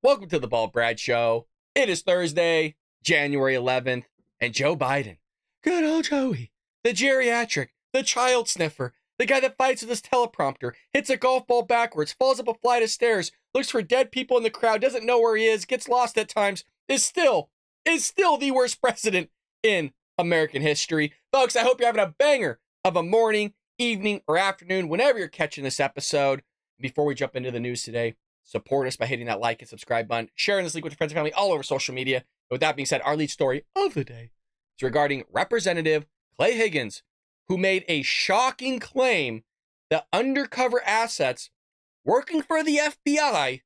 Welcome to the Bald Brad Show. It is Thursday, January 11th, and Joe Biden, good old Joey, the geriatric, the child sniffer, the guy that fights with his teleprompter, hits a golf ball backwards, falls up a flight of stairs, looks for dead people in the crowd, doesn't know where he is, gets lost at times, is still the worst president in American history. Folks, I hope you're having a banger of a morning, evening, or afternoon, whenever you're catching this episode. Before we jump into the news today, support us by hitting that like and subscribe button, sharing this link with your friends and family all over social media. With that being said, our lead story of the day is regarding Representative Clay Higgins, who made a shocking claim that undercover assets working for the FBI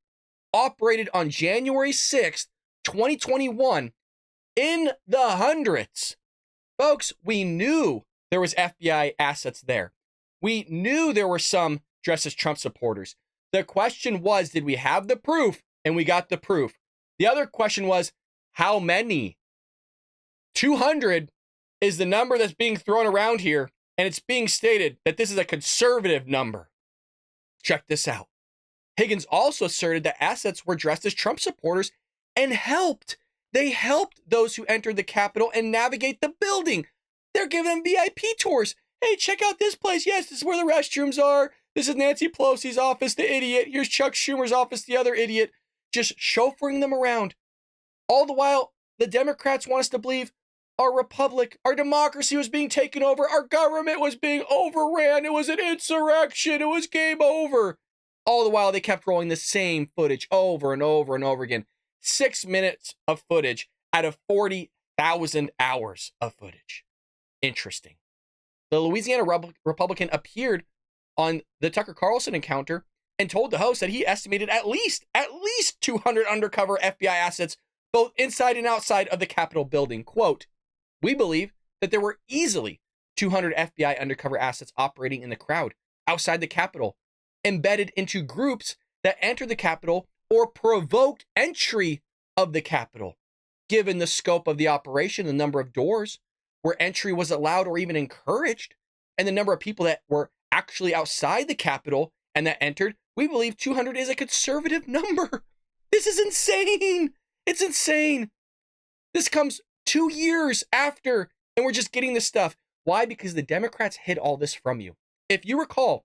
operated on January 6th, 2021 in the hundreds. Folks, we knew there was FBI assets there. We knew there were some dressed as Trump supporters. The question was, did we have the proof? And we got the proof. The other question was, how many? 200 is the number that's being thrown around here, and it's being stated that this is a conservative number. Check this out. Higgins also asserted that assets were dressed as Trump supporters and helped. They helped those who entered the Capitol and navigate the building. They're giving them VIP tours. Hey, check out this place. Yes, this is where the restrooms are. This is Nancy Pelosi's office, the idiot. Here's Chuck Schumer's office, the other idiot. Just chauffeuring them around. All the while, the Democrats want us to believe our republic, our democracy was being taken over. Our government was being overran. It was an insurrection. It was game over. All the while, they kept rolling the same footage over and over and over again. 6 minutes of footage out of 40,000 hours of footage. Interesting. The Louisiana Republican appeared on the Tucker Carlson Encounter and told the host that he estimated at least 200 undercover FBI assets, both inside and outside of the Capitol building. Quote, "We believe that there were easily 200 FBI undercover assets operating in the crowd outside the Capitol, embedded into groups that entered the Capitol or provoked entry of the Capitol. Given the scope of the operation, the number of doors where entry was allowed or even encouraged, and the number of people that were actually outside the Capitol and that entered, we believe 200 is a conservative number." This is insane. It's insane. This comes 2 years after, and we're just getting this stuff. Why? Because the Democrats hid all this from you. If you recall,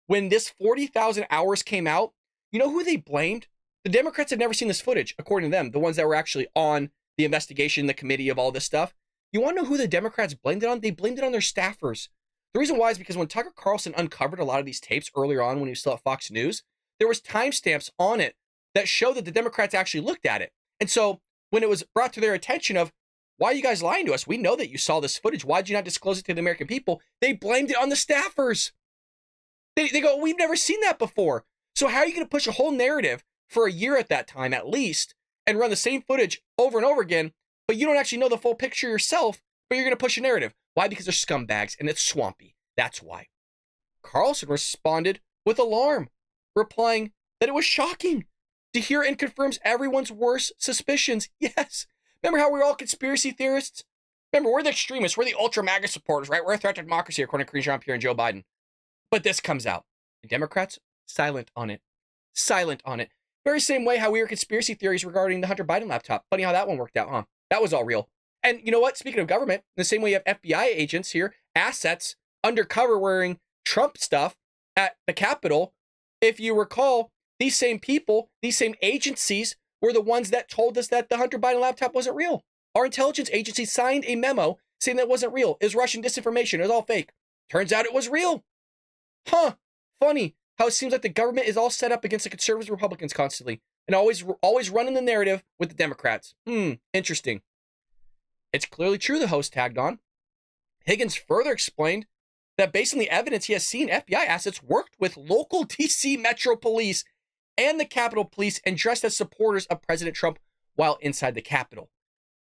when this 40,000 hours came out, you know who they blamed? The Democrats had never seen this footage, according to them, the ones that were actually on the investigation, the committee of all this stuff. You want to know who the Democrats blamed it on? They blamed it on their staffers. The reason why is because when Tucker Carlson uncovered a lot of these tapes earlier on when he was still at Fox News, there was timestamps on it that showed that the Democrats actually looked at it. And so when it was brought to their attention of, why are you guys lying to us? We know that you saw this footage. Why did you not disclose it to the American people? They blamed it on the staffers. They go, we've never seen that before. So how are you going to push a whole narrative for a year at that time, at least, and run the same footage over and over again, but you don't actually know the full picture yourself, but you're going to push a narrative? Why? Because they're scumbags and it's swampy. That's why. Carlson responded with alarm, replying that it was shocking to hear and confirms everyone's worst suspicions. Yes. Remember how we're all conspiracy theorists? Remember, we're the extremists. We're the ultra MAGA supporters, right? We're a threat to democracy, according to Karine Jean-Pierre and Joe Biden. But this comes out. The Democrats, silent on it. Silent on it. Very same way how we were conspiracy theories regarding the Hunter Biden laptop. Funny how that one worked out, huh? That was all real. And you know what? Speaking of government, in the same way you have FBI agents here, assets, undercover wearing Trump stuff at the Capitol. If you recall, these same people, these same agencies were the ones that told us that the Hunter Biden laptop wasn't real. Our intelligence agency signed a memo saying that it wasn't real. It was Russian disinformation. It was all fake. Turns out it was real. Huh. Funny how it seems like the government is all set up against the conservatives and Republicans constantly and always running the narrative with the Democrats. Interesting. It's clearly true, the host tagged on. Higgins further explained that based on the evidence he has seen, FBI assets worked with local DC Metro Police and the Capitol Police and dressed as supporters of President Trump while inside the Capitol.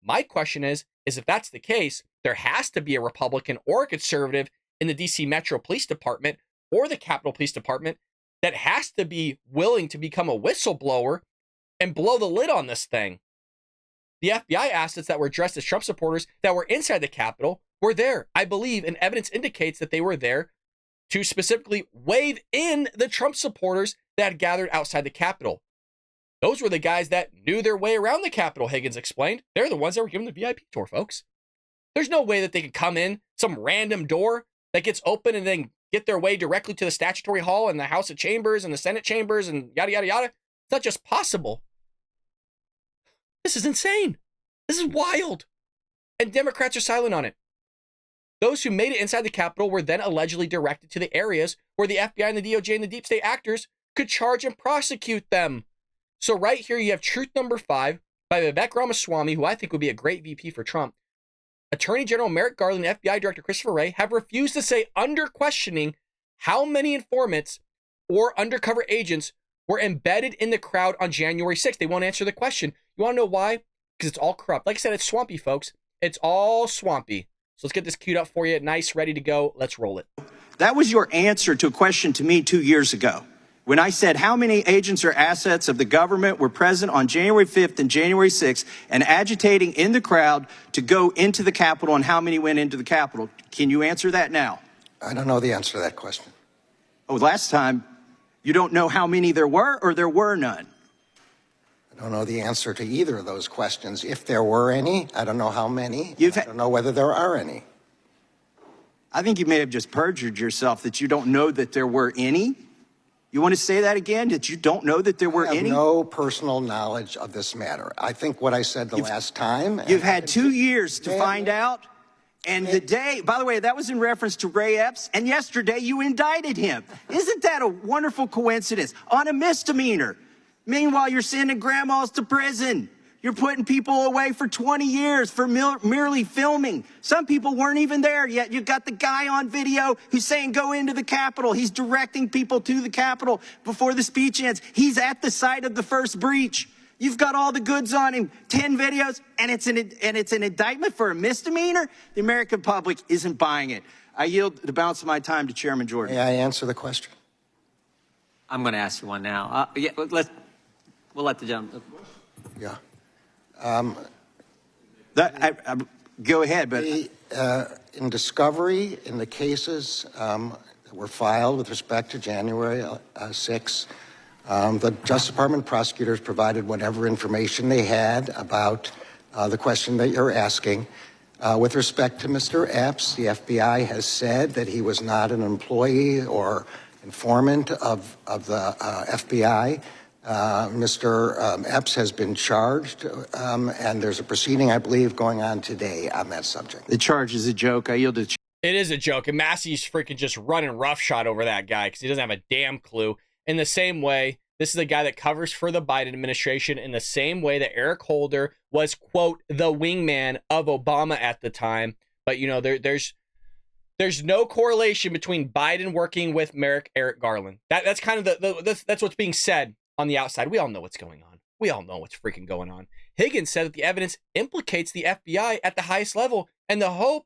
My question is if that's the case, there has to be a Republican or a conservative in the DC Metro Police Department or the Capitol Police Department that has to be willing to become a whistleblower and blow the lid on this thing. The FBI assets that were dressed as Trump supporters that were inside the Capitol were there, I believe, and evidence indicates that they were there to specifically wave in the Trump supporters that had gathered outside the Capitol. Those were the guys that knew their way around the Capitol, Higgins explained. They're the ones that were given the VIP tour, folks. There's no way that they could come in some random door that gets open and then get their way directly to the statutory hall and the House of Chambers and the Senate chambers and yada, yada, yada. It's not just possible. This is insane. This is wild. And Democrats are silent on it. Those who made it inside the Capitol were then allegedly directed to the areas where the FBI and the DOJ and the deep state actors could charge and prosecute them. So right here, you have truth number 5 by Vivek Ramaswamy, who I think would be a great VP for Trump. Attorney General Merrick Garland and FBI Director Christopher Wray have refused to say under questioning how many informants or undercover agents were embedded in the crowd on January 6th. They won't answer the question. You want to know why? Because it's all corrupt. Like I said, it's swampy, folks. It's all swampy. So let's get this queued up for you. Nice, ready to go. Let's roll it. That was your answer to a question to me 2 years ago, when I said how many agents or assets of the government were present on January 5th and January 6th and agitating in the crowd to go into the Capitol, and how many went into the Capitol. Can you answer that now? I don't know the answer to that question. Oh, last time, you don't know how many there were, or there were none? I don't know the answer to either of those questions. If there were any, I don't know how many. I don't know whether there are any. I think you may have just perjured yourself that you don't know that there were any. You want to say that again, that you don't know that there were any? I have no personal knowledge of this matter. I think what I said the last time. You've had 2 years to find out. And the day, by the way, that was in reference to Ray Epps, and yesterday you indicted him. Isn't that a wonderful coincidence? On a misdemeanor. Meanwhile, you're sending grandmas to prison. You're putting people away for 20 years for merely filming. Some people weren't even there yet. You've got the guy on video who's saying go into the Capitol. He's directing people to the Capitol before the speech ends. He's at the site of the first breach. You've got all the goods on him, 10 videos, and it's an indictment for a misdemeanor? The American public isn't buying it. I yield the balance of my time to Chairman Jordan. May I answer the question? I'm going to ask you one now. We'll let the gentleman. Yeah. Go ahead, but In discovery, in the cases that were filed with respect to January 6, the Justice Department prosecutors provided whatever information they had about the question that you're asking. With respect to Mr. Epps, the FBI has said that he was not an employee or informant of the FBI. Mr. Epps has been charged, and there's a proceeding, I believe, going on today on that subject. the charge is a joke. I yield to It is a joke, and Massey's freaking just running roughshod over that guy because he doesn't have a damn clue. In the same way, this is a guy that covers for the Biden administration in the same way that Eric Holder was, quote, the wingman of Obama at the time. But, you know, there's no correlation between Biden working with Eric Garland. That's kind of that's what's being said on the outside. We all know what's going on. We all know what's freaking going on. Higgins said that the evidence implicates the FBI at the highest level, and the hope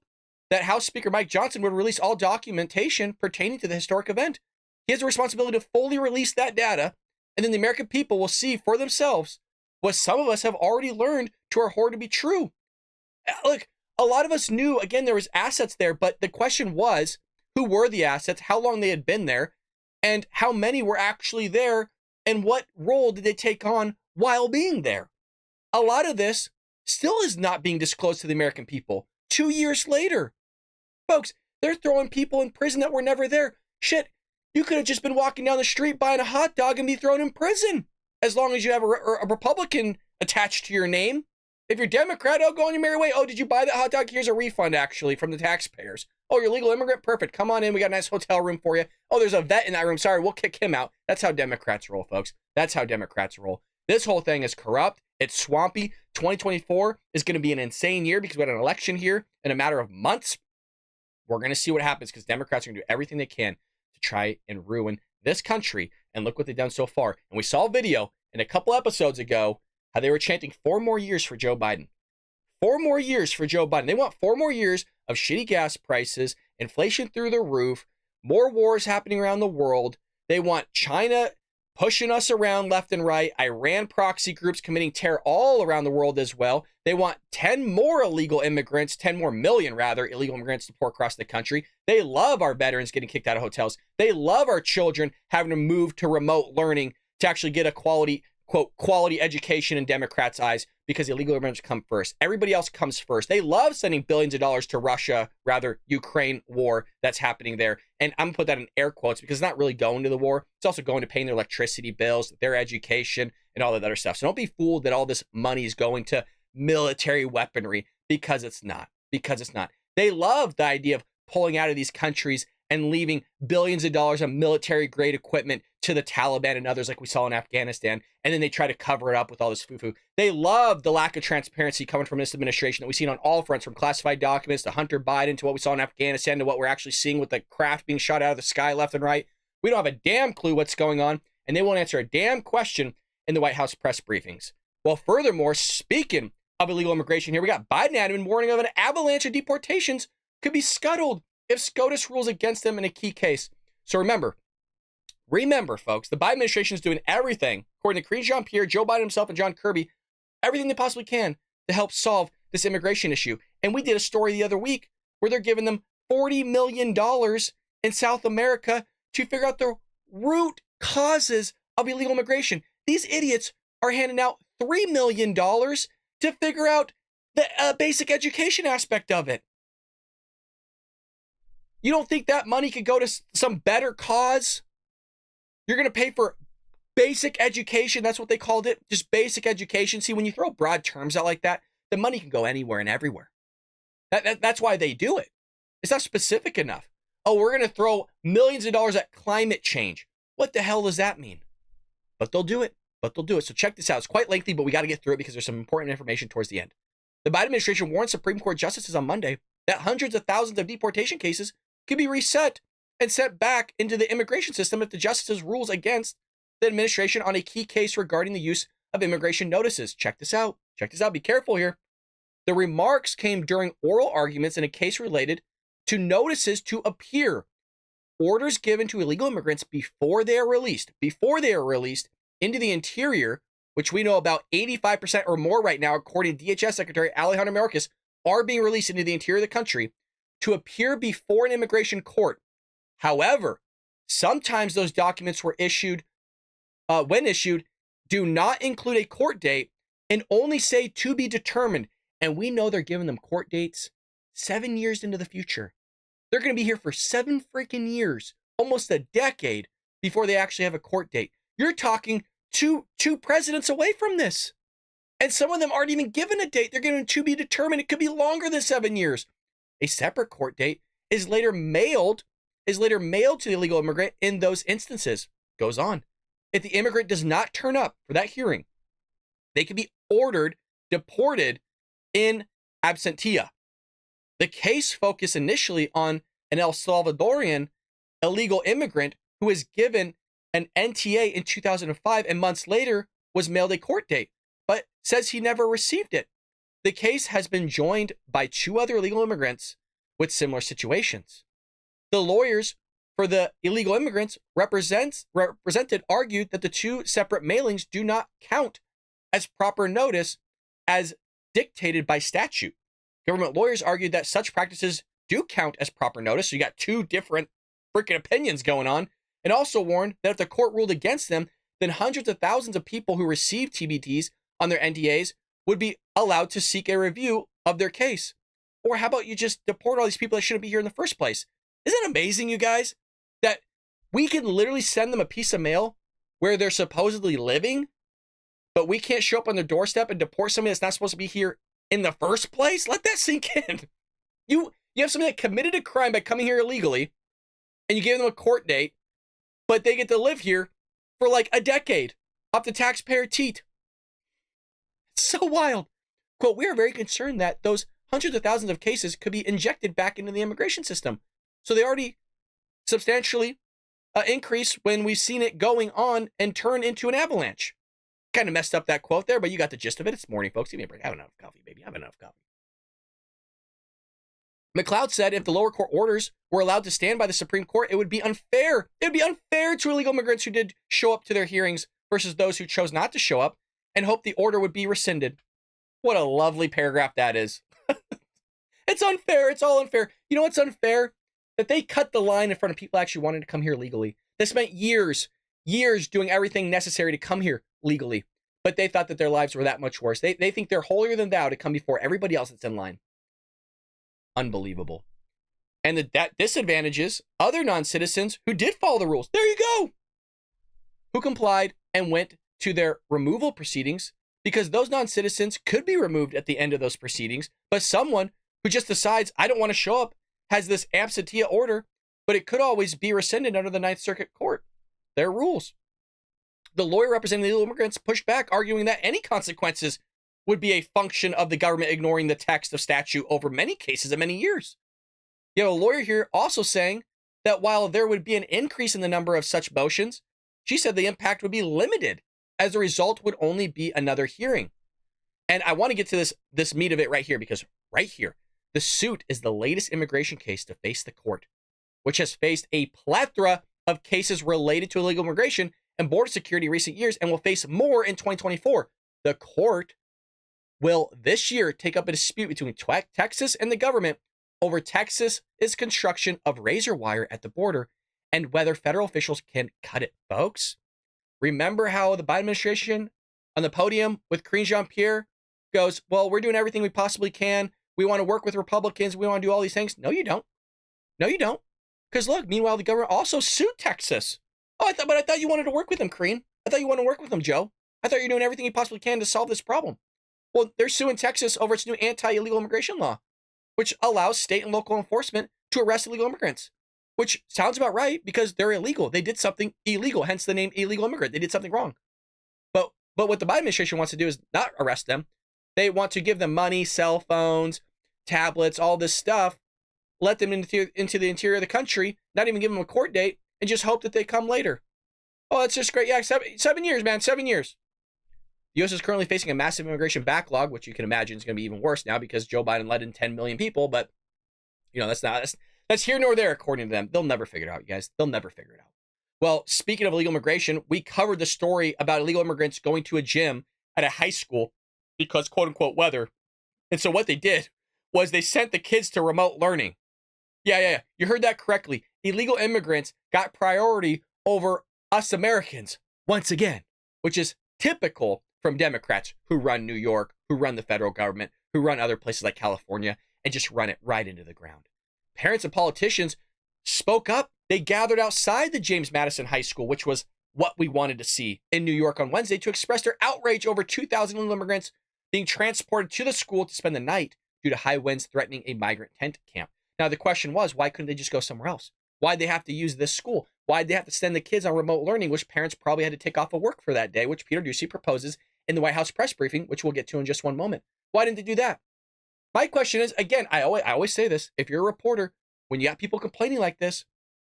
that House Speaker Mike Johnson would release all documentation pertaining to the historic event. He has a responsibility to fully release that data, and then the American people will see for themselves what some of us have already learned to our horror to be true. Look, a lot of us knew, again, there was assets there, but the question was, who were the assets, how long they had been there, and how many were actually there, and what role did they take on while being there? A lot of this still is not being disclosed to the American people 2 years later. Folks, they're throwing people in prison that were never there. Shit, you could have just been walking down the street buying a hot dog and be thrown in prison as long as you have a Republican attached to your name. If you're Democrat, oh, go on your merry way. Oh, did you buy that hot dog? Here's a refund, actually, from the taxpayers. Oh, you're a legal immigrant? Perfect. Come on in. We got a nice hotel room for you. Oh, there's a vet in that room. Sorry, we'll kick him out. That's how Democrats roll, folks. That's how Democrats roll. This whole thing is corrupt. It's swampy. 2024 is going to be an insane year because we had an election here in a matter of months. We're going to see what happens because Democrats are going to do everything they can to try and ruin this country. And look what they've done so far. And we saw a video in a couple episodes ago how they were chanting 4 more years for Joe Biden. 4 more years for Joe Biden. They want 4 more years of shitty gas prices, inflation through the roof, more wars happening around the world. They want China pushing us around left and right, Iran proxy groups committing terror all around the world as well. They want 10 more illegal immigrants, 10 more million rather, illegal immigrants to pour across the country. They love our veterans getting kicked out of hotels. They love our children having to move to remote learning to actually get a quality quote, quality education in Democrats' eyes because illegal immigrants come first. Everybody else comes first. They love sending billions of dollars to Russia, rather Ukraine war that's happening there. And I'm gonna put that in air quotes because it's not really going to the war. It's also going to paying their electricity bills, their education, and all that other stuff. So don't be fooled that all this money is going to military weaponry because it's not. Because it's not. They love the idea of pulling out of these countries and leaving billions of dollars of military-grade equipment to the Taliban and others like we saw in Afghanistan, and then they try to cover it up with all this foo-foo. They love the lack of transparency coming from this administration that we've seen on all fronts, from classified documents to Hunter Biden to what we saw in Afghanistan to what we're actually seeing with the craft being shot out of the sky left and right. We don't have a damn clue what's going on, and they won't answer a damn question in the White House press briefings. Well, furthermore, speaking of illegal immigration here, we got Biden admin warning of an avalanche of deportations could be scuttled if SCOTUS rules against them in a key case. So remember, folks, the Biden administration is doing everything, according to Karine Jean-Pierre, Joe Biden himself, and John Kirby, everything they possibly can to help solve this immigration issue. And we did a story the other week where they're giving them $40 million in South America to figure out the root causes of illegal immigration. These idiots are handing out $3 million to figure out the basic education aspect of it. You don't think that money could go to some better cause? You're going to pay for basic education. That's what they called it. Just basic education. See, when you throw broad terms out like that, the money can go anywhere and everywhere. That's why they do it. It's not specific enough. Oh, we're going to throw millions of dollars at climate change. What the hell does that mean? But they'll do it. So check this out. It's quite lengthy, but we got to get through it because there's some important information towards the end. The Biden administration warned Supreme Court justices on Monday that hundreds of thousands of deportation cases could be reset and sent back into the immigration system if the justices rules against the administration on a key case regarding the use of immigration notices. Check this out. Be careful here. The remarks came during oral arguments in a case related to notices to appear, orders given to illegal immigrants before they are released into the interior, which we know about 85% or more right now, according to DHS Secretary Alejandro Mayorkas, are being released into the interior of the country to appear before an immigration court. However, sometimes those documents were issued, when issued, do not include a court date and only say to be determined. And we know they're giving them court dates 7 years into the future. They're going to be here for 7 freaking years, almost a decade before they actually have a court date. You're talking two presidents away from this. And some of them aren't even given a date. They're given to be determined. It could be longer than 7 years. A separate court date is later mailed to the illegal immigrant in those instances. Goes on. If the immigrant does not turn up for that hearing, they can be ordered deported in absentia. The case focused initially on an El Salvadorian illegal immigrant who was given an NTA in 2005 and months later was mailed a court date, but says he never received it. The case has been joined by 2 other illegal immigrants with similar situations. The lawyers for the illegal immigrants represented argued that the 2 separate mailings do not count as proper notice as dictated by statute. Government lawyers argued that such practices do count as proper notice. So you got 2 different freaking opinions going on, and also warned that if the court ruled against them, then hundreds of thousands of people who received TBTs on their NDAs would be allowed to seek a review of their case. Or how about you just deport all these people that shouldn't be here in the first place? Isn't it amazing, you guys, that we can literally send them a piece of mail where they're supposedly living, but we can't show up on their doorstep and deport somebody that's not supposed to be here in the first place? Let that sink in. You have somebody that committed a crime by coming here illegally, and you give them a court date, but they get to live here for like a decade off the taxpayer teat. It's so wild. Quote, we are very concerned that those hundreds of thousands of cases could be injected back into the immigration system. So they already substantially increase when we've seen it going on and turn into an avalanche. Kind of messed up that quote there, but you got the gist of it. It's morning, folks. Give me a break. Have enough coffee, baby. Have enough coffee. McLeod said if the lower court orders were allowed to stand by the Supreme Court, it would be unfair. It would be unfair to illegal immigrants who did show up to their hearings versus those who chose not to show up and hoped the order would be rescinded. What a lovely paragraph that is. It's unfair. It's all unfair. You know what's unfair? That they cut the line in front of people actually wanting to come here legally. They spent years doing everything necessary to come here legally. but they thought that their lives were that much worse. They think they're holier than thou to come before everybody else that's in line. Unbelievable. And that disadvantages other non-citizens who did follow the rules. There you go. Who complied and went to their removal proceedings, because those non-citizens could be removed at the end of those proceedings, but someone who just decides, I don't want to show up, has this absentia order, but it could always be rescinded under the Ninth Circuit Court. Their rules. The lawyer representing the illegal immigrants pushed back, arguing that any consequences would be a function of the government ignoring the text of statute over many cases and many years. You have a lawyer here also saying that while there would be an increase in the number of such motions, she said the impact would be limited, as the result would only be another hearing. And I want to get to this meat of it right here, because right here, the suit is the latest immigration case to face the court, which has faced a plethora of cases related to illegal immigration and border security in recent years, and will face more in 2024. The court will this year take up a dispute between Texas and the government over Texas's construction of razor wire at the border and whether federal officials can cut it. Folks, remember how the Biden administration on the podium with Karine Jean-Pierre goes, well, we're doing everything we possibly can. We want to work with Republicans. We want to do all these things. No, you don't. No, you don't. Because look, meanwhile, the government also sued Texas. Oh, I thought you wanted to work with them, Karine. I thought you wanted to work with them, Joe. I thought you're doing everything you possibly can to solve this problem. Well, they're suing Texas over its new anti-illegal immigration law, which allows state and local enforcement to arrest illegal immigrants, which sounds about right because they're illegal. They did something illegal, hence the name illegal immigrant. They did something wrong. But what the Biden administration wants to do is not arrest them. They want to give them money, cell phones, tablets, all this stuff, let them into the interior of the country, not even give them a court date, and just hope that they come later. Oh, that's just great. Yeah, 7 years, man, 7 years. The U.S. is currently facing a massive immigration backlog, which you can imagine is going to be even worse now because Joe Biden let in 10 million people. But, you know, that's here nor there, according to them. They'll never figure it out, you guys. They'll never figure it out. Well, speaking of illegal immigration, we covered the story about illegal immigrants going to a gym at a high school because, quote unquote, weather. And so what they did was they sent the kids to remote learning. Yeah. You heard that correctly. Illegal immigrants got priority over us Americans once again, which is typical from Democrats who run New York, who run the federal government, who run other places like California, and just run it right into the ground. Parents and politicians spoke up. They gathered outside the James Madison High School, which was what we wanted to see in New York on Wednesday, to express their outrage over 2,000 illegal immigrants being transported to the school to spend the night due to high winds threatening a migrant tent camp. Now, the question was, why couldn't they just go somewhere else? Why'd they have to use this school? Why'd they have to send the kids on remote learning, which parents probably had to take off of work for that day, which Peter Doocy proposes in the White House press briefing, which we'll get to in just one moment. Why didn't they do that? My question is, again, I always say this, if you're a reporter, when you got people complaining like this,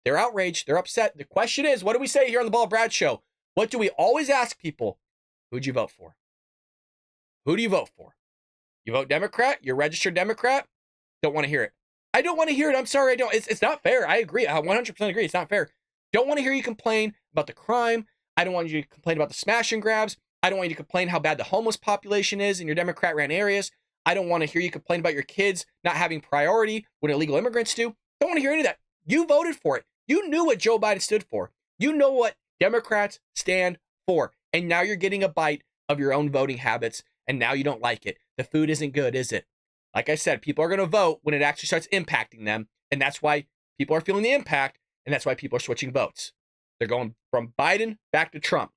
they're outraged, they're upset. The question is, what do we say here on the Ball Brad Show? What do we always ask people? Who'd you vote for? Who do you vote for? You vote Democrat? You're a registered Democrat? Don't want to hear it. I don't want to hear it. I'm sorry, I don't. It's not fair. I agree. I 100% agree. It's not fair. Don't want to hear you complain about the crime. I don't want you to complain about the smash and grabs. I don't want you to complain how bad the homeless population is in your Democrat-ran areas. I don't want to hear you complain about your kids not having priority when illegal immigrants do. Don't want to hear any of that. You voted for it. You knew what Joe Biden stood for. You know what Democrats stand for. And now you're getting a bite of your own voting habits, and now you don't like it. The food isn't good, is it? Like I said, people are going to vote when it actually starts impacting them, and that's why people are feeling the impact, and that's why people are switching votes. They're going from Biden back to Trump,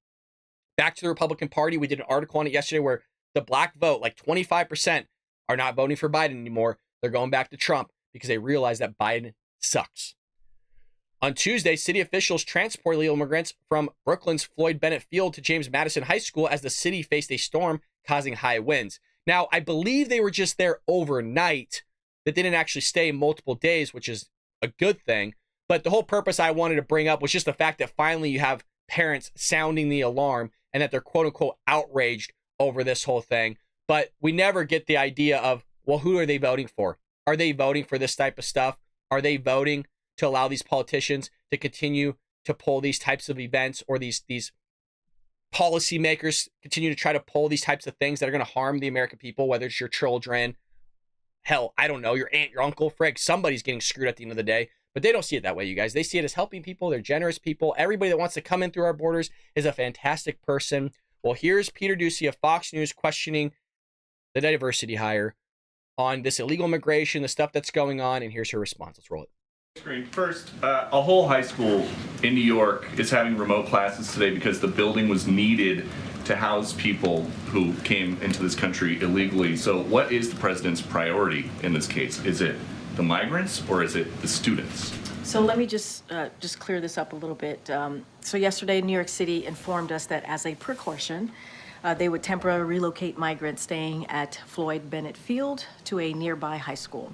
back to the Republican Party. We did an article on it yesterday where the black vote, like 25%, are not voting for Biden anymore. They're going back to Trump because they realize that Biden sucks. On Tuesday, city officials transported illegal immigrants from Brooklyn's Floyd Bennett Field to James Madison High School as the city faced a storm causing high winds. Now, I believe they were just there overnight. That didn't actually stay multiple days, which is a good thing. But the whole purpose I wanted to bring up was just the fact that finally you have parents sounding the alarm and that they're quote unquote outraged over this whole thing. But we never get the idea of, well, who are they voting for? Are they voting for this type of stuff? Are they voting to allow these politicians to continue to pull these types of events, or these policymakers continue to try to pull these types of things that are going to harm the American people, whether it's your children, hell, I don't know, your aunt, your uncle, frig, somebody's getting screwed at the end of the day. But they don't see it that way, you guys. They see it as helping people. They're generous people. Everybody that wants to come in through our borders is a fantastic person. Well, here's Peter Doocy of Fox News questioning the diversity hire on this illegal immigration, the stuff that's going on, and here's her response. Let's roll it. First, a whole high school in New York is having remote classes today because the building was needed to house people who came into this country illegally. So what is the president's priority in this case? Is it the migrants or is it the students? So let me just clear this up a little bit. So yesterday, New York City informed us that as a precaution, they would temporarily relocate migrants staying at Floyd Bennett Field to a nearby high school.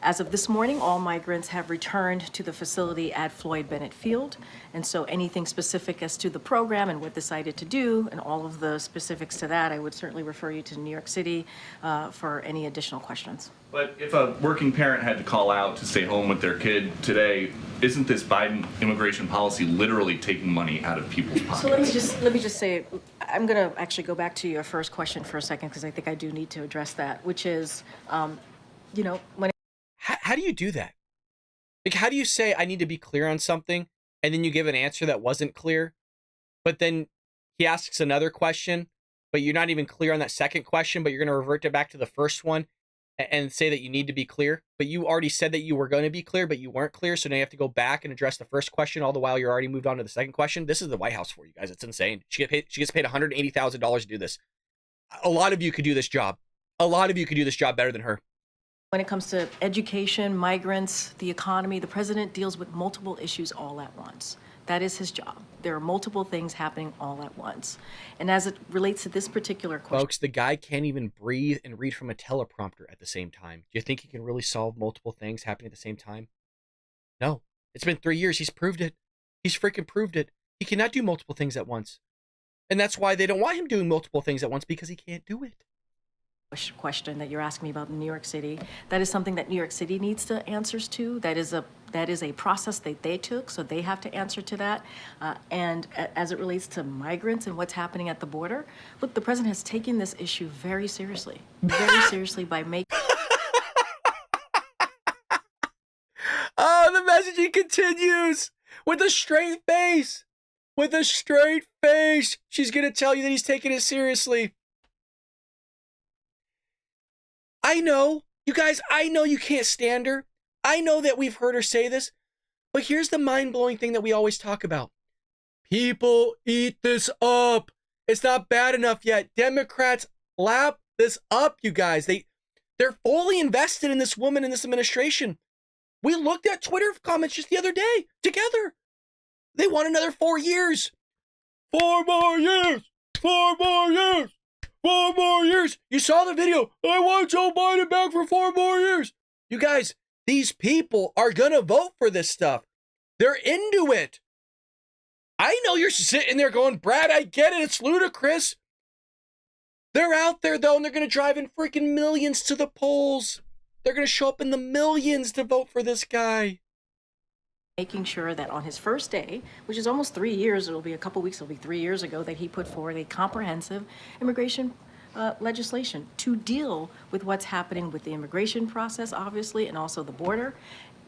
As of this morning, all migrants have returned to the facility at Floyd Bennett Field. And so anything specific as to the program and what decided to do and all of the specifics to that, I would certainly refer you to New York City for any additional questions. But if a working parent had to call out to stay home with their kid today, isn't this Biden immigration policy literally taking money out of people's pockets? So let me just say, I'm going to actually go back to your first question for a second because I think I do need to address that, which is, when How do you do that? Like, how do you say I need to be clear on something, and then you give an answer that wasn't clear, but then he asks another question, but you're not even clear on that second question, but you're going to revert it back to the first one and say that you need to be clear, but you already said that you were going to be clear, but you weren't clear, so now you have to go back and address the first question, all the while you're already moved on to the second question. This is the White House for you guys. It's insane. She gets paid $180,000 to do this. A lot of you could do this job. A lot of you could do this job better than her. When it comes to education, migrants, the economy, the president deals with multiple issues all at once. That is his job. There are multiple things happening all at once. And as it relates to this particular question... Folks, the guy can't even breathe and read from a teleprompter at the same time. Do you think he can really solve multiple things happening at the same time? No. It's been 3 years. He's proved it. He's freaking proved it. He cannot do multiple things at once. And that's why they don't want him doing multiple things at once, because he can't do it. Question that you're asking me about in New York City, that is something that New York City needs to answers to. That is a process that they took, so they have to answer to that. And as it relates to migrants and what's happening at the border, look, the president has taken this issue very seriously by making... Oh, the messaging continues with a straight face. With a straight face. She's going to tell you that he's taking it seriously. I know, you guys, I know you can't stand her. I know that we've heard her say this, but here's the mind-blowing thing that we always talk about. People eat this up. It's not bad enough yet. Democrats lap this up, you guys. They're fully invested in this woman in this administration. We looked at Twitter comments just the other day together. They want another 4 years. 4 more years. 4 more years. 4 more years. You saw the video. I want Joe Biden back for 4 more years. You guys, these people are going to vote for this stuff. They're into it. I know you're sitting there going, Brad, I get it. It's ludicrous. They're out there, though, and they're going to drive in freaking millions to the polls. They're going to show up in the millions to vote for this guy. Making sure that on his first day, which is almost 3 years, it'll be a couple weeks, it'll be 3 years ago, that he put forward a comprehensive immigration legislation to deal with what's happening with the immigration process, obviously, and also the border.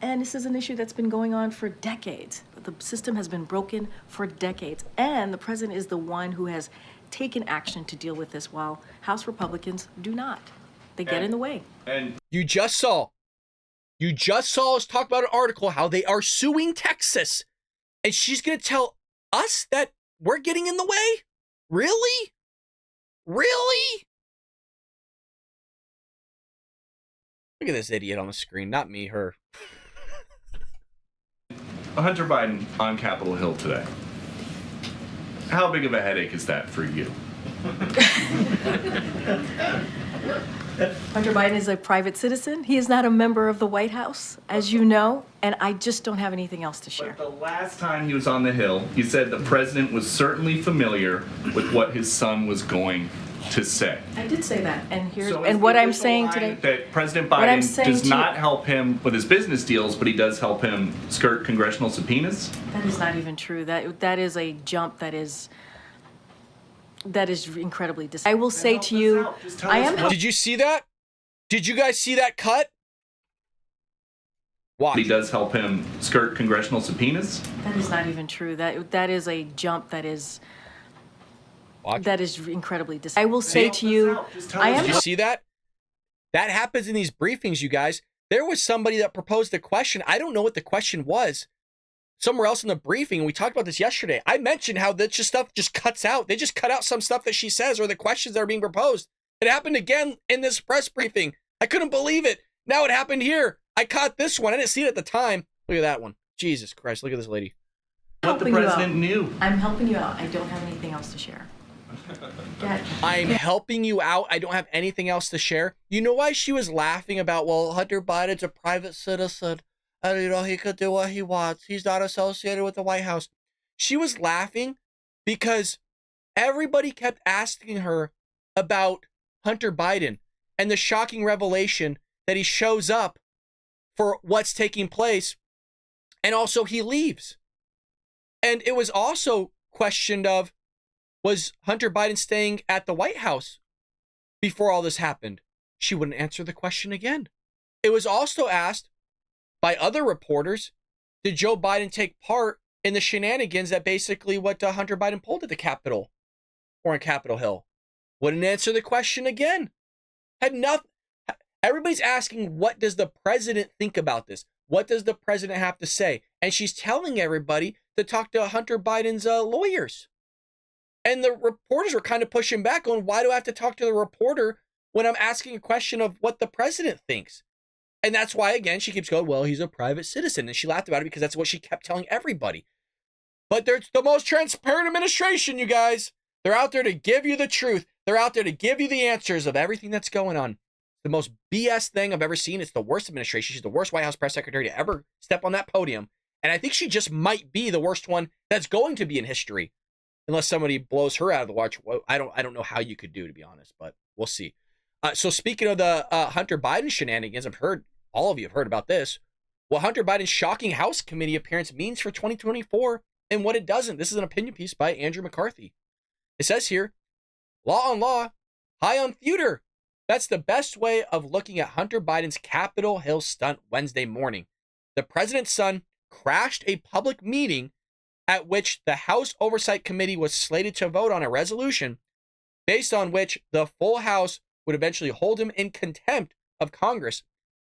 And this is an issue that's been going on for decades. The system has been broken for decades. And the president is the one who has taken action to deal with this, while House Republicans do not. They get in the way. And You just saw us talk about an article, how they are suing Texas. And she's going to tell us that we're getting in the way? Really? Really? Look at this idiot on the screen. Not me, her. Hunter Biden on Capitol Hill today. How big of a headache is that for you? Hunter Biden is a private citizen. He is not a member of the White House, as you know, and I just don't have anything else to share. But the last time he was on the Hill, he said the president was certainly familiar with what his son was going to say. I did say that, and here's So and is what the I'm official saying line today. that President what I'm Biden saying does to not you- help him with his business deals, but he does help him skirt congressional subpoenas? That is not even true. That is a jump that is incredibly I will say help to us you, out. Just tell I us am what- Did you see that? Did you guys see that cut? Watch. He does help him skirt congressional subpoenas? That is not even true. That is a jump that is Watch. That is incredibly I will say to you, I Did am you see that? That happens in these briefings, you guys. There was somebody that proposed a question. I don't know what the question was. Somewhere else in the briefing, and we talked about this yesterday. I mentioned how that just stuff just cuts out. They just cut out some stuff that she says or the questions that are being proposed. It happened again in this press briefing. I couldn't believe it. Now it happened here. I caught this one. I didn't see it at the time. Look at that one. Jesus Christ. Look at this lady. What the president knew. I'm helping you out. I don't have anything else to share. I'm helping you out. I don't have anything else to share. You know why she was laughing about, well, Hunter Biden's a private citizen and, you know, he could do what he wants. He's not associated with the White House. She was laughing because everybody kept asking her about Hunter Biden and the shocking revelation that he shows up for what's taking place and also he leaves. And it was also questioned of, was Hunter Biden staying at the White House before all this happened? She wouldn't answer the question again. It was also asked by other reporters, did Joe Biden take part in the shenanigans that basically what Hunter Biden pulled at the Capitol or on Capitol Hill? Wouldn't answer the question again. Had nothing. Everybody's asking, what does the president think about this? What does the president have to say? And she's telling everybody to talk to Hunter Biden's lawyers. And the reporters were kind of pushing back on, why do I have to talk to the reporter when I'm asking a question of what the president thinks? And that's why, again, she keeps going, well, he's a private citizen. And she laughed about it because that's what she kept telling everybody. But they're the most transparent administration, you guys. They're out there to give you the truth. They're out there to give you the answers of everything that's going on. The most BS thing I've ever seen. It's the worst administration. She's the worst White House press secretary to ever step on that podium. And I think she just might be the worst one that's going to be in history. Unless somebody blows her out of the watch. Well, I don't know how you could do, to be honest, but we'll see. So speaking of the Hunter Biden shenanigans, I've heard, all of you have heard about this. What Hunter Biden's shocking House committee appearance means for 2024 and what it doesn't. This is an opinion piece by Andrew McCarthy. It says here, law on law, high on theater. That's the best way of looking at Hunter Biden's Capitol Hill stunt Wednesday morning. The president's son crashed a public meeting at which the House Oversight Committee was slated to vote on a resolution based on which the full House would eventually hold him in contempt of Congress,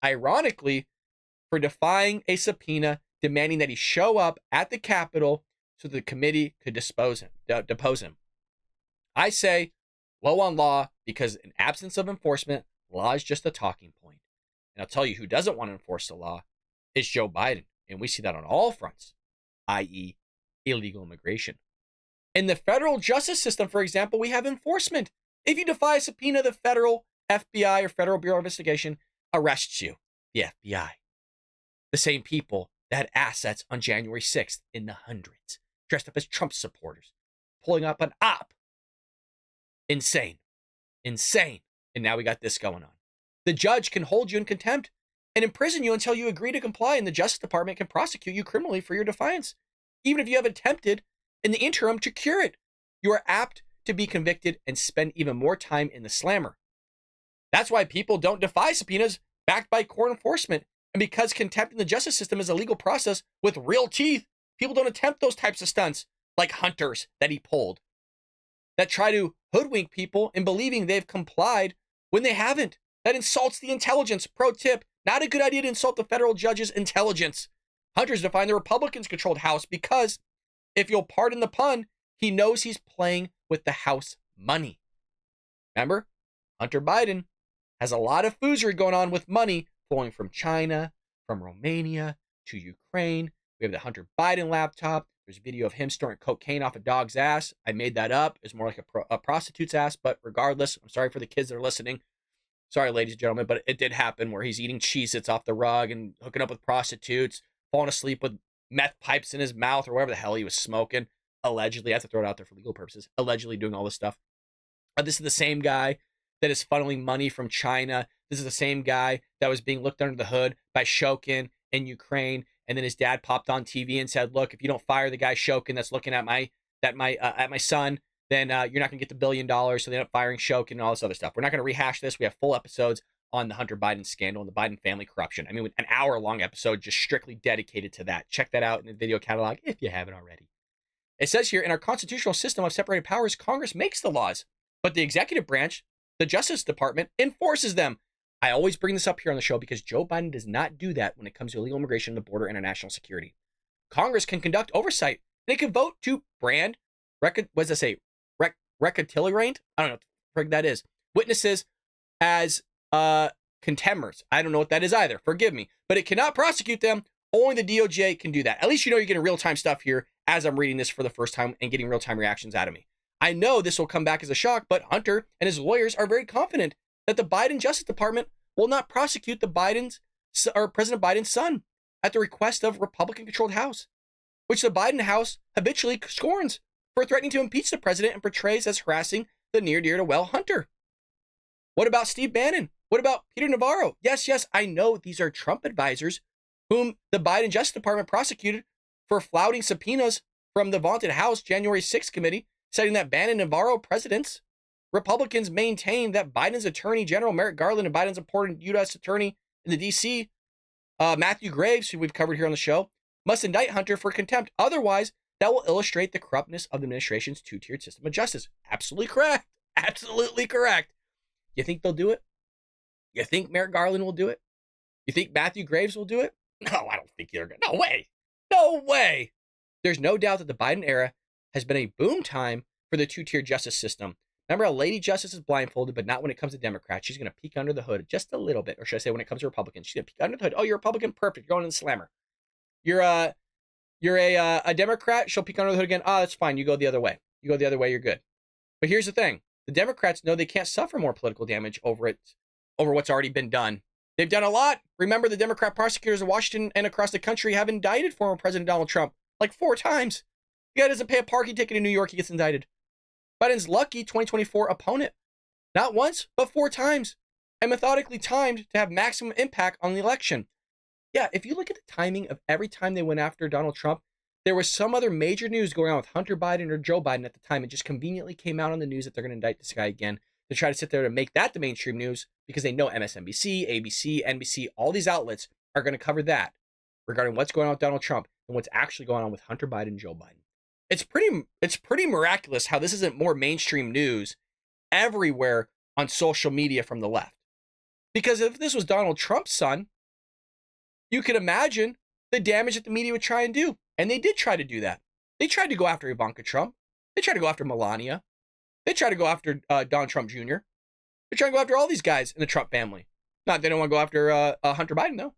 ironically, for defying a subpoena demanding that he show up at the Capitol so the committee could depose him. I say low on law because in absence of enforcement, law is just a talking point. And I'll tell you who doesn't want to enforce the law is Joe Biden. And we see that on all fronts, i.e., illegal immigration. In the federal justice system, for example, we have enforcement. If you defy a subpoena, the federal FBI or Federal Bureau of Investigation arrests you. The FBI. The same people that had assets on January 6th in the hundreds, dressed up as Trump supporters, pulling up an op. Insane. Insane. And now we got this going on. The judge can hold you in contempt and imprison you until you agree to comply, and the Justice Department can prosecute you criminally for your defiance. Even if you have attempted in the interim to cure it, you are apt to be convicted and spend even more time in the slammer. That's why people don't defy subpoenas backed by court enforcement. And because contempt in the justice system is a legal process with real teeth, people don't attempt those types of stunts like Hunter's that he pulled, that try to hoodwink people in believing they've complied when they haven't. That insults the intelligence. Pro tip, not a good idea to insult the federal judge's intelligence. Hunter's defined the Republicans-controlled House because, if you'll pardon the pun, he knows he's playing with the House money. Remember, Hunter Biden has a lot of foozery going on with money flowing from China, from Romania, to Ukraine. We have the Hunter Biden laptop. There's a video of him snorting cocaine off a dog's ass. I made that up. It's more like a prostitute's ass, but regardless, I'm sorry for the kids that are listening. Sorry, ladies and gentlemen, but it did happen where he's eating Cheez-Its off the rug and hooking up with prostitutes, falling asleep with meth pipes in his mouth or whatever the hell he was smoking. Allegedly, I have to throw it out there for legal purposes. Allegedly doing all this stuff. This is the same guy that is funneling money from China. This is the same guy that was being looked under the hood by Shokin in Ukraine. And then his dad popped on TV and said, look, if you don't fire the guy Shokin that's looking at my son, then you're not going to get the $1 billion. So they end up firing Shokin and all this other stuff. We're not going to rehash this. We have full episodes on the Hunter Biden scandal and the Biden family corruption. I mean, an hour-long episode just strictly dedicated to that. Check that out in the video catalog if you haven't already. It says here, in our constitutional system of separated powers, Congress makes the laws, but the executive branch, the Justice Department, enforces them. I always bring this up here on the show because Joe Biden does not do that when it comes to illegal immigration, the border, and our national security. Congress can conduct oversight. They can vote to brand, reconciliate? I don't know what the frig that is. Witnesses as contemners. I don't know what that is either. Forgive me. But it cannot prosecute them. Only the DOJ can do that. At least you know you're getting real-time stuff here as I'm reading this for the first time and getting real-time reactions out of me. I know this will come back as a shock, but Hunter and his lawyers are very confident that the Biden Justice Department will not prosecute President Biden's son at the request of Republican-controlled House, which the Biden House habitually scorns for threatening to impeach the president and portrays as harassing the near dear to well Hunter. What about Steve Bannon? What about Peter Navarro? Yes, I know these are Trump advisors whom the Biden Justice Department prosecuted for flouting subpoenas from the vaunted House January 6th committee, citing that Bannon and Navarro presidents. Republicans maintain that Biden's Attorney General Merrick Garland and Biden's important U.S. Attorney in the D.C., Matthew Graves, who we've covered here on the show, must indict Hunter for contempt. Otherwise, that will illustrate the corruptness of the administration's two-tiered system of justice. Absolutely correct. Absolutely correct. You think they'll do it? You think Merrick Garland will do it? You think Matthew Graves will do it? No, I don't think you're going to. No way. No way. There's no doubt that the Biden era has been a boom time for the two-tier justice system. Remember, a lady justice is blindfolded, but not when it comes to Democrats. She's going to peek under the hood just a little bit. Or should I say when it comes to Republicans? She's going to peek under the hood. Oh, you're a Republican? Perfect. You're going in the slammer. You're a Democrat? She'll peek under the hood again. Oh, that's fine. You go the other way. You go the other way. You're good. But here's the thing. The Democrats know they can't suffer more political damage over what's already been done. They've done a lot. Remember, the Democrat prosecutors in Washington and across the country have indicted former President Donald Trump like 4 times. The guy doesn't pay a parking ticket in New York, he gets indicted. Biden's lucky 2024 opponent, not once, but 4 times, and methodically timed to have maximum impact on the election. Yeah, if you look at the timing of every time they went after Donald Trump, there was some other major news going on with Hunter Biden or Joe Biden at the time. It just conveniently came out on the news that they're going to indict this guy again. To try to sit there to make that the mainstream news because they know MSNBC, ABC, NBC, all these outlets are going to cover that regarding what's going on with Donald Trump and what's actually going on with Hunter Biden and Joe Biden. It's pretty miraculous how this isn't more mainstream news everywhere on social media from the left. Because if this was Donald Trump's son, you can imagine the damage that the media would try and do. And they did try to do that. They tried to go after Ivanka Trump. They tried to go after Melania. They try to go after Donald Trump Jr. They try to go after all these guys in the Trump family. They don't want to go after Hunter Biden, though.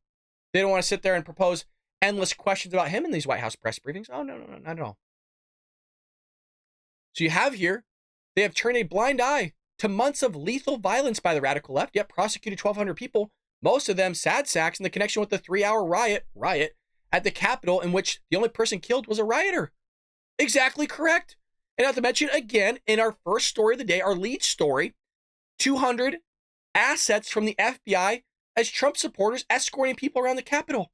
They don't want to sit there and propose endless questions about him in these White House press briefings. Oh, no, not at all. So you have here, they have turned a blind eye to months of lethal violence by the radical left, yet prosecuted 1,200 people, most of them sad sacks in the connection with the 3-hour riot at the Capitol in which the only person killed was a rioter. Exactly correct. And not to mention, again, in our first story of the day, our lead story, 200 assets from the FBI as Trump supporters escorting people around the Capitol.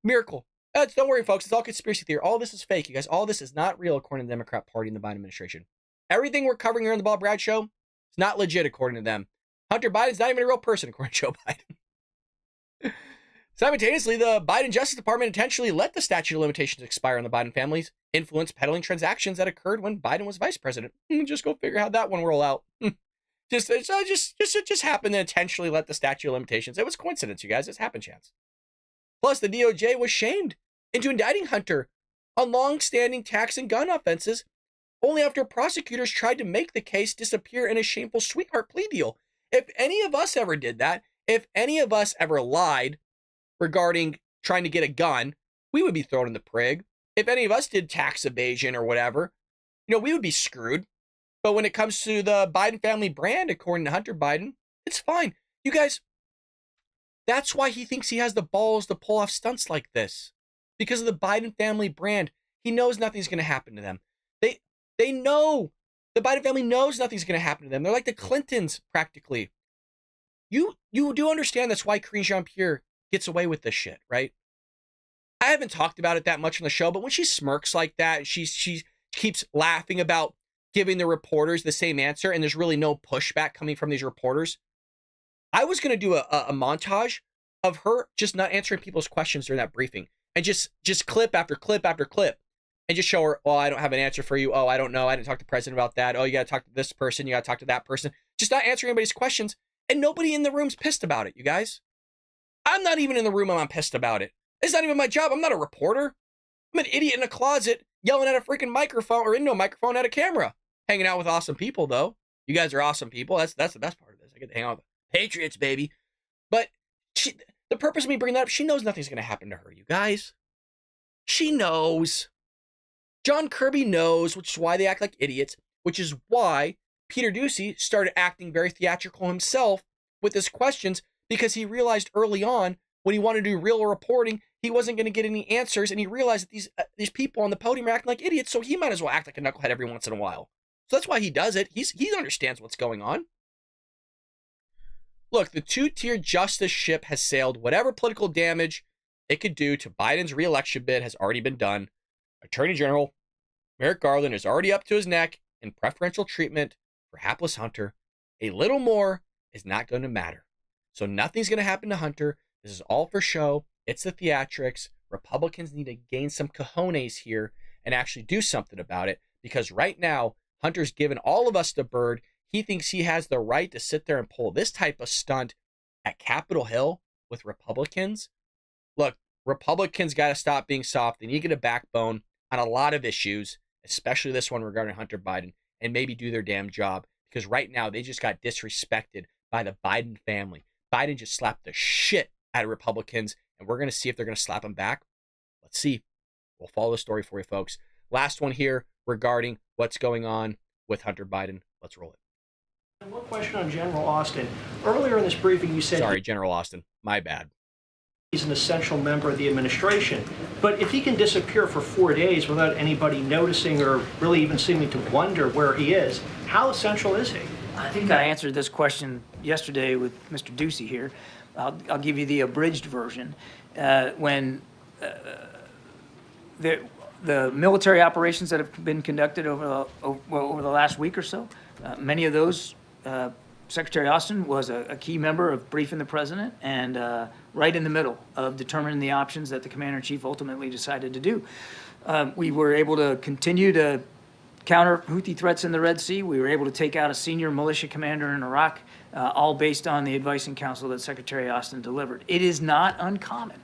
Miracle. Don't worry, folks. It's all conspiracy theory. All this is fake, you guys. All this is not real, according to the Democrat Party and the Biden administration. Everything we're covering here on the Bob Brad Show is not legit, according to them. Hunter Biden's not even a real person, according to Joe Biden. Simultaneously, the Biden Justice Department intentionally let the statute of limitations expire on the Biden family's influence peddling transactions that occurred when Biden was vice president. Just go figure how that one roll out. Just happened to intentionally let the statute of limitations. It was coincidence, you guys. It's happen chance. Plus, the DOJ was shamed into indicting Hunter on long-standing tax and gun offenses only after prosecutors tried to make the case disappear in a shameful sweetheart plea deal. If any of us ever did that, if any of us ever lied regarding trying to get a gun, we would be thrown in the prig. If any of us did tax evasion or whatever, we would be screwed. But when it comes to the Biden family brand, according to Hunter Biden, it's fine. You guys, that's why he thinks he has the balls to pull off stunts like this. Because of the Biden family brand. He knows nothing's going to happen to them. They know. The Biden family knows nothing's going to happen to them. They're like the Clintons, practically. You do understand that's why Karine Jean-Pierre gets away with this shit, right? I haven't talked about it that much on the show, but when she smirks like that, and she keeps laughing about giving the reporters the same answer, and there's really no pushback coming from these reporters. I was going to do a montage of her just not answering people's questions during that briefing, and just clip after clip after clip and just show her, oh, I don't have an answer for you. Oh, I don't know. I didn't talk to the president about that. Oh, you got to talk to this person. You got to talk to that person. Just not answering anybody's questions. And nobody in the room's pissed about it, you guys. I'm not even in the room and I'm pissed about it. It's not even my job. I'm not a reporter. I'm an idiot in a closet yelling at a freaking microphone or into a microphone at a camera. Hanging out with awesome people, though. You guys are awesome people. That's the best part of this. I get to hang out with the Patriots, baby. But the purpose of me bringing that up, she knows nothing's going to happen to her, you guys. She knows. John Kirby knows, which is why they act like idiots, which is why Peter Doocy started acting very theatrical himself with his questions, because he realized early on when he wanted to do real reporting, he wasn't going to get any answers, and he realized that these people on the podium are acting like idiots, so he might as well act like a knucklehead every once in a while. So that's why he does it. He understands what's going on. Look, the two-tier justice ship has sailed. Whatever political damage it could do to Biden's re-election bid has already been done. Attorney General Merrick Garland is already up to his neck in preferential treatment for hapless Hunter. A little more is not going to matter. So nothing's going to happen to Hunter. This is all for show. It's the theatrics. Republicans need to gain some cojones here and actually do something about it, because right now, Hunter's given all of us the bird. He thinks he has the right to sit there and pull this type of stunt at Capitol Hill with Republicans. Look, Republicans got to stop being soft. They need to get a backbone on a lot of issues, especially this one regarding Hunter Biden, and maybe do their damn job, because right now they just got disrespected by the Biden family. Biden just slapped the shit out of Republicans, and we're going to see if they're going to slap them back. Let's see. We'll follow the story for you, folks. Last one here regarding what's going on with Hunter Biden. Let's roll it. One question on General Austin. Earlier in this briefing, you said Sorry, General Austin. My bad. he's an essential member of the administration. But if he can disappear for 4 days without anybody noticing or really even seeming to wonder where he is, how essential is he? I think I answered this question yesterday with Mr. Ducey here. I'll give you the abridged version. When the military operations that have been conducted over the last week or so, many of those, Secretary Austin was a key member of briefing the president and right in the middle of determining the options that the commander-in-chief ultimately decided to do. We were able to continue to counter Houthi threats in the Red Sea. We were able to take out a senior militia commander in Iraq, all based on the advice and counsel that Secretary Austin delivered. It is not uncommon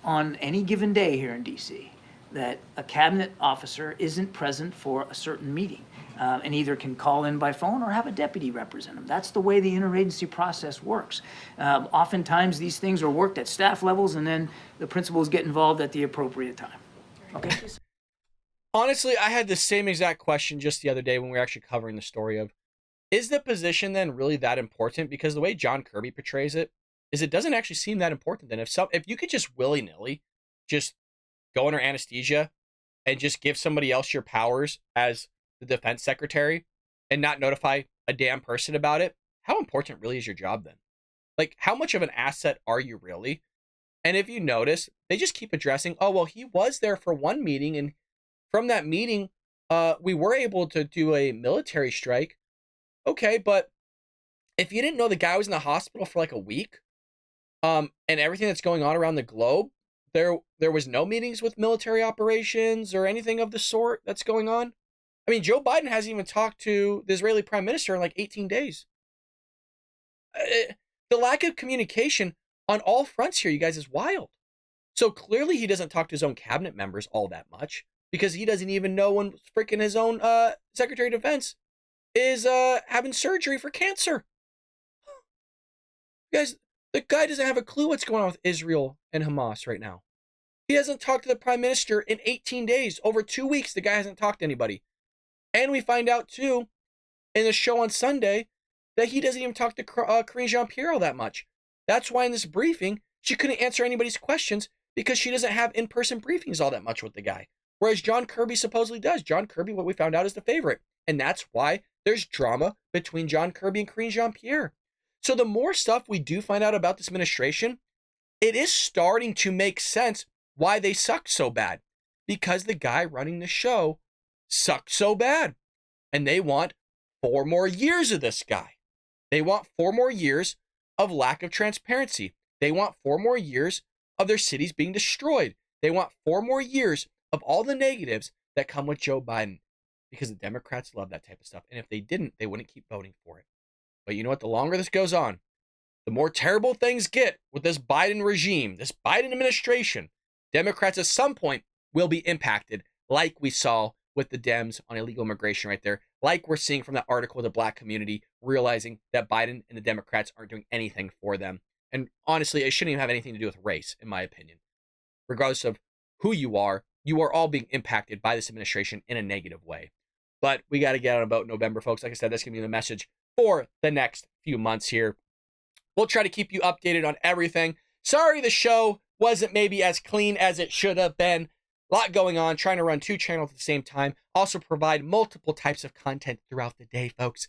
on any given day here in D.C. that a cabinet officer isn't present for a certain meeting and either can call in by phone or have a deputy represent him. That's the way the interagency process works. Oftentimes these things are worked at staff levels, and then the principals get involved at the appropriate time. Okay. Honestly, I had the same exact question just the other day when we were actually covering the story of, is the position then really that important? Because the way John Kirby portrays it is it doesn't actually seem that important. Then if you could just willy-nilly just go under anesthesia and just give somebody else your powers as the defense secretary and not notify a damn person about it, how important really is your job then? Like, how much of an asset are you really? And if you notice, they just keep addressing, oh, well, he was there for one meeting, and from that meeting, we were able to do a military strike. Okay, but if you didn't know the guy was in the hospital for like a week, and everything that's going on around the globe, there was no meetings with military operations or anything of the sort that's going on. I mean, Joe Biden hasn't even talked to the Israeli prime minister in like 18 days. The lack of communication on all fronts here, you guys, is wild. So clearly he doesn't talk to his own cabinet members all that much, because he doesn't even know when freaking his own Secretary of Defense is having surgery for cancer. You guys, the guy doesn't have a clue what's going on with Israel and Hamas right now. He hasn't talked to the prime minister in 18 days. Over 2 weeks, the guy hasn't talked to anybody. And we find out, too, in the show on Sunday, that he doesn't even talk to Karine Jean-Pierre all that much. That's why in this briefing, she couldn't answer anybody's questions, because she doesn't have in-person briefings all that much with the guy. Whereas John Kirby supposedly does. John Kirby, what we found out, is the favorite. And that's why there's drama between John Kirby and Karine Jean-Pierre. So the more stuff we do find out about this administration, it is starting to make sense why they sucked so bad. Because the guy running the show sucked so bad. And they want 4 more years of this guy. They want 4 more years of lack of transparency. They want 4 more years of their cities being destroyed. They want 4 more years of all the negatives that come with Joe Biden, because the Democrats love that type of stuff. And if they didn't, they wouldn't keep voting for it. But you know what? The longer this goes on, the more terrible things get with this Biden regime, this Biden administration. Democrats at some point will be impacted, like we saw with the Dems on illegal immigration right there, like we're seeing from that article with the black community, realizing that Biden and the Democrats aren't doing anything for them. And honestly, it shouldn't even have anything to do with race, in my opinion. Regardless of who you are all being impacted by this administration in a negative way. But we got to get out about November, folks. Like I said, that's going to be the message for the next few months here. We'll try to keep you updated on everything. Sorry the show wasn't maybe as clean as it should have been. A lot going on, trying to run 2 channels at the same time. Also provide multiple types of content throughout the day, folks.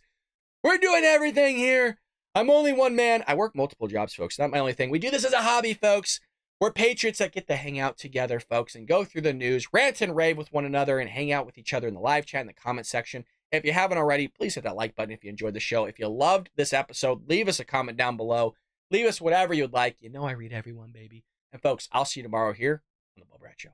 We're doing everything here. I'm only one man. I work multiple jobs, folks. Not my only thing. We do this as a hobby, folks. We're patriots that get to hang out together, folks, and go through the news, rant and rave with one another, and hang out with each other in the live chat in the comment section. If you haven't already, please hit that like button if you enjoyed the show. If you loved this episode, leave us a comment down below. Leave us whatever you'd like. You know I read everyone, baby. And folks, I'll see you tomorrow here on The Bo Brat Show.